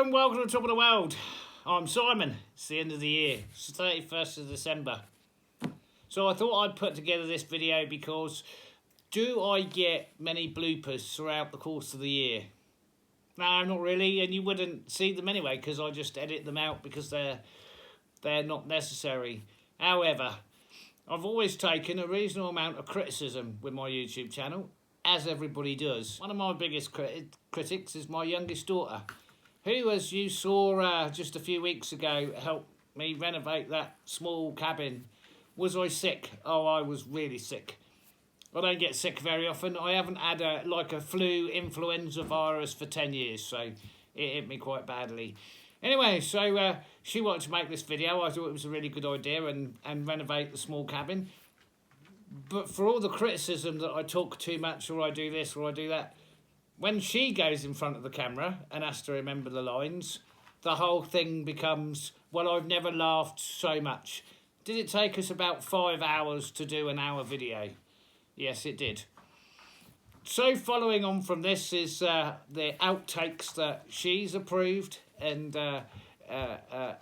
and welcome to the top of the world. I'm Simon. It's the end of the year. It's the 31st of December. So I thought I'd put together this video because do I get many bloopers throughout the course of the year? No, not really, and you wouldn't see them anyway because I just edit them out because they're not necessary. However, I've always taken a reasonable amount of criticism with my YouTube channel, as everybody does. One of my biggest critics is my youngest daughter, who, as you saw just a few weeks ago, helped me renovate that small cabin. Was I sick? Oh, I was really sick. I don't get sick very often. I haven't had a flu influenza virus for 10 years, so it hit me quite badly. Anyway, so she wanted to make this video. I thought it was a really good idea and renovate the small cabin. But for all the criticism that I talk too much or I do this or I do that, when she goes in front of the camera and has to remember the lines, the whole thing becomes, well, I've never laughed so much. Did it take us about 5 hours to do an hour video? Yes, it did. So following on from this is the outtakes that she's approved and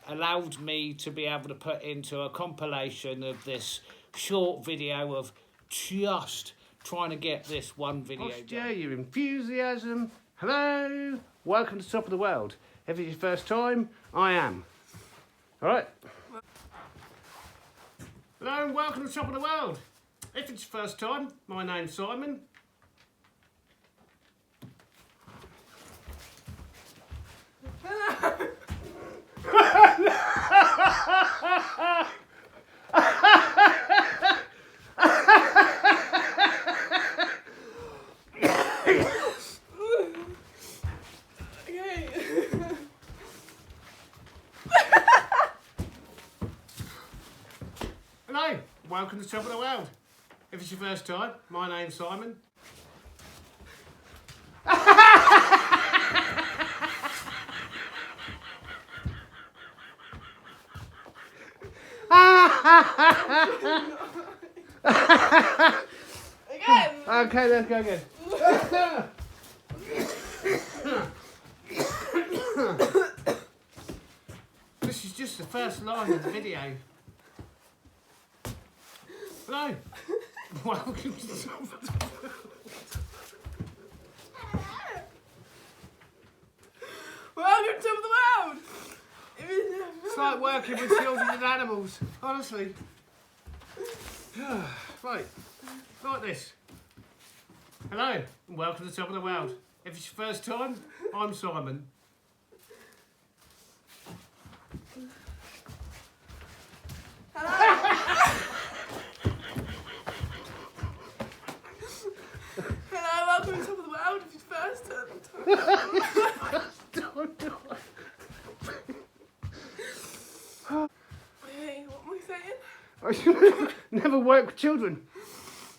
allowed me to be able to put into a compilation of this short video of just trying to get this one video done. Your enthusiasm. Hello, welcome to the top of the world. If it's your first time, I am. All right. Hello and welcome to the top of the world. If it's your first time, my name's Simon. Hello, welcome to the top of the world. If it's your first time, my name's Simon. Again. Okay, let's go again. This is just the first line of the video. Hello. Welcome to the top of the world. Welcome to the world. It's like working with children and animals, honestly. Right, like this. Hello, and welcome to the top of the world. If it's your first time, I'm Simon. Hello, welcome to the top of the world. If it's first time. Hey, what am I saying? Never work with children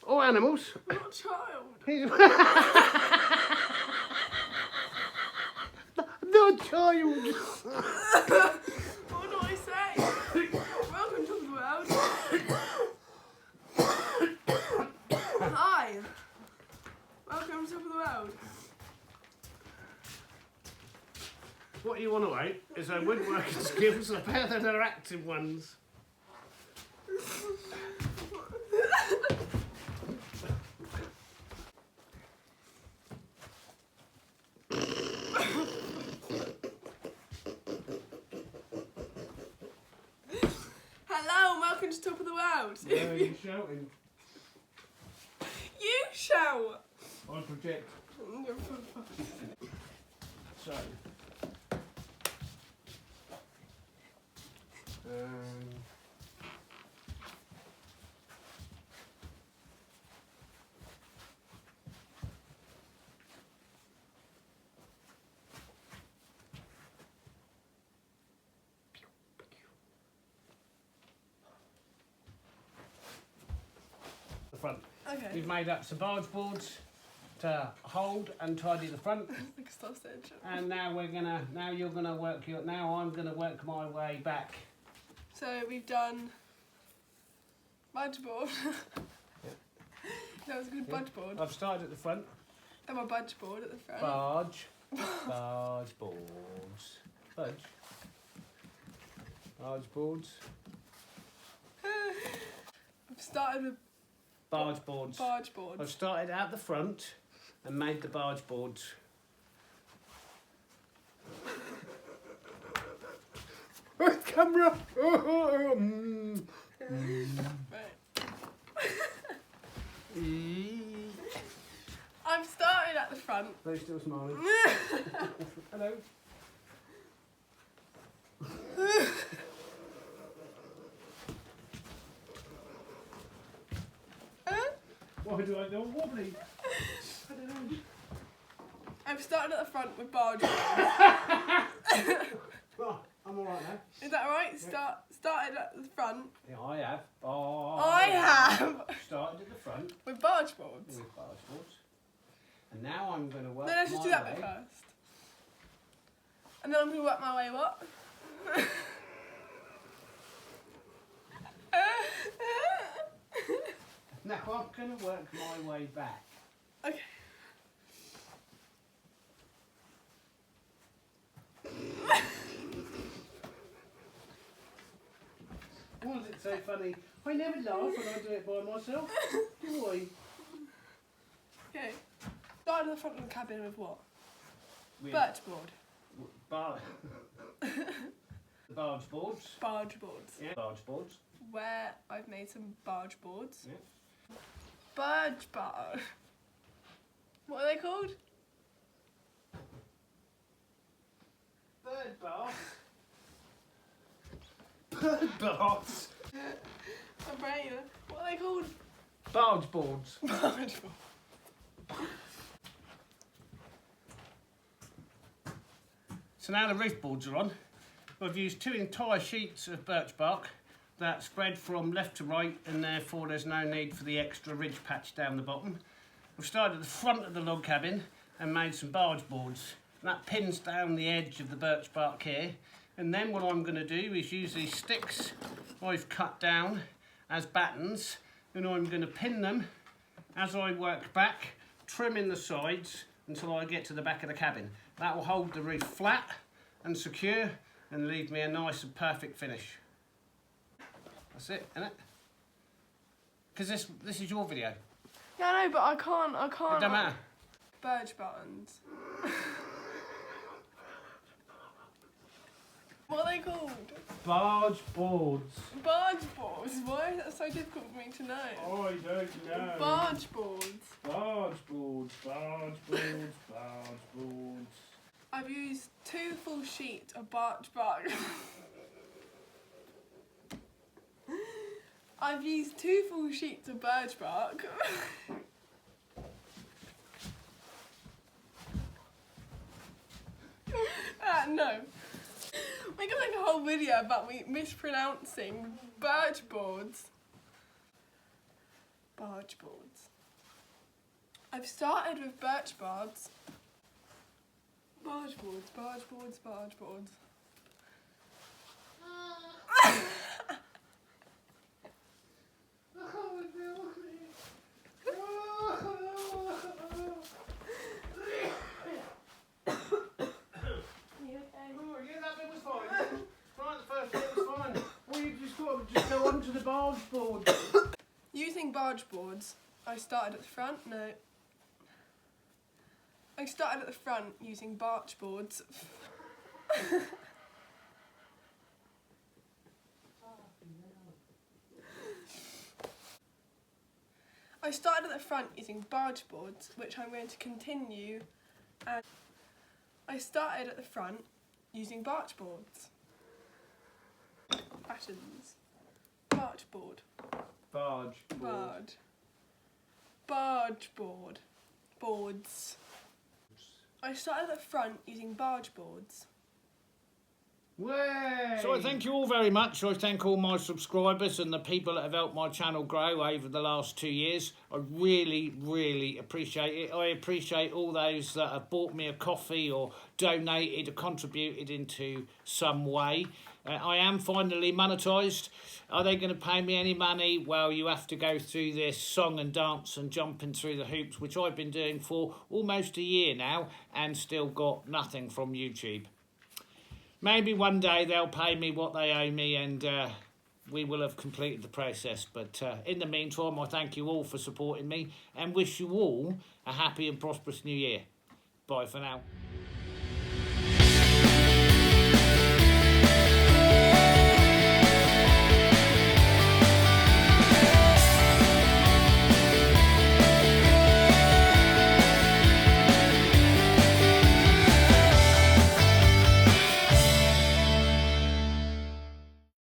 or animals. I'm not a child. Not a child. What do I say? Welcome to the world. Hi. Welcome to the top of the world. What you want to know is our woodworking skills are better than our acting ones. Hello, welcome to the top of the world. Where are you shouting? You shout. I project. So. The front. Okay. We've made up some barge boards to hold and tidy the front. Like a sausage. And now I'm gonna work my way back. So we've done budge board. That was a good budge board. I've started at the front. Then my budge board at the front. Barge boards. Budge. Barge boards. I've started with Barge boards. barge boards. I've started out the front and made the barge boards. Camera! Right. I've started at the front. They're still smiling. Hello. Why do I go wobbly? I don't know. I've started at the front with barge boards. Oh, I'm alright now. Is that right? Started at the front. Yeah, I have. I have. Started at the front With barge boards. with barge boards. And now I'm going to work Then let's just my do that way. bit first. And then I'm going to work my way what? Now I'm going to work my way back. Okay. Why is it so funny? I never laugh when I do it by myself. Do I? Okay. Started at the front of the cabin with what? With Birch board. the barge boards. Barge boards. Yeah. Barge boards. Where I've made some barge boards. Yeah. Barge bar. What are they called? Bird bath. Bird baths. My brain. What are they called? Barge boards. Barge board. So now the roof boards are on. I've used 2 entire sheets of birch bark that spread from left to right, and therefore there's no need for the extra ridge patch down the bottom. I've started at the front of the log cabin and made some barge boards. That pins down the edge of the birch bark here, and then what I'm going to do is use these sticks I've cut down as battens, and I'm going to pin them as I work back, trimming the sides until I get to the back of the cabin. That will hold the roof flat and secure and leave me a nice and perfect finish. That's it, isn't it? Because this is your video. Yeah, I know, but I can't. It don't matter. Birch buttons. What are they called? Barge boards. Barge boards. Why is that so difficult for me to know? I don't know. Barge boards. Barge boards, barge boards, barge boards. I've used 2 full sheets of birch bark. I've used 2 full sheets of birch bark. No. We're gonna make a whole video about me mispronouncing birch boards. Barge boards. I've started with birch boards. Barge boards, barge boards, barge boards. Just go onto the barge board. Using barge boards, I started at the front. No. I started at the front using barge boards. I started at the front using barge boards, which I'm going to continue. And I started at the front using barge boards. Patterns. Barge board. Barge board. Barge. Barge board. Boards. I started at the front using barge boards. Way. So I thank you all very much. I thank all my subscribers and the people that have helped my channel grow over the last 2 years. I really, really appreciate it. I appreciate all those that have bought me a coffee or donated or contributed into some way. I am finally monetised. Are they going to pay me any money? Well, you have to go through this song and dance and jumping through the hoops, which I've been doing for almost a year now and still got nothing from YouTube. Maybe one day they'll pay me what they owe me, and we will have completed the process. But in the meantime, I thank you all for supporting me and wish you all a happy and prosperous new year. Bye for now.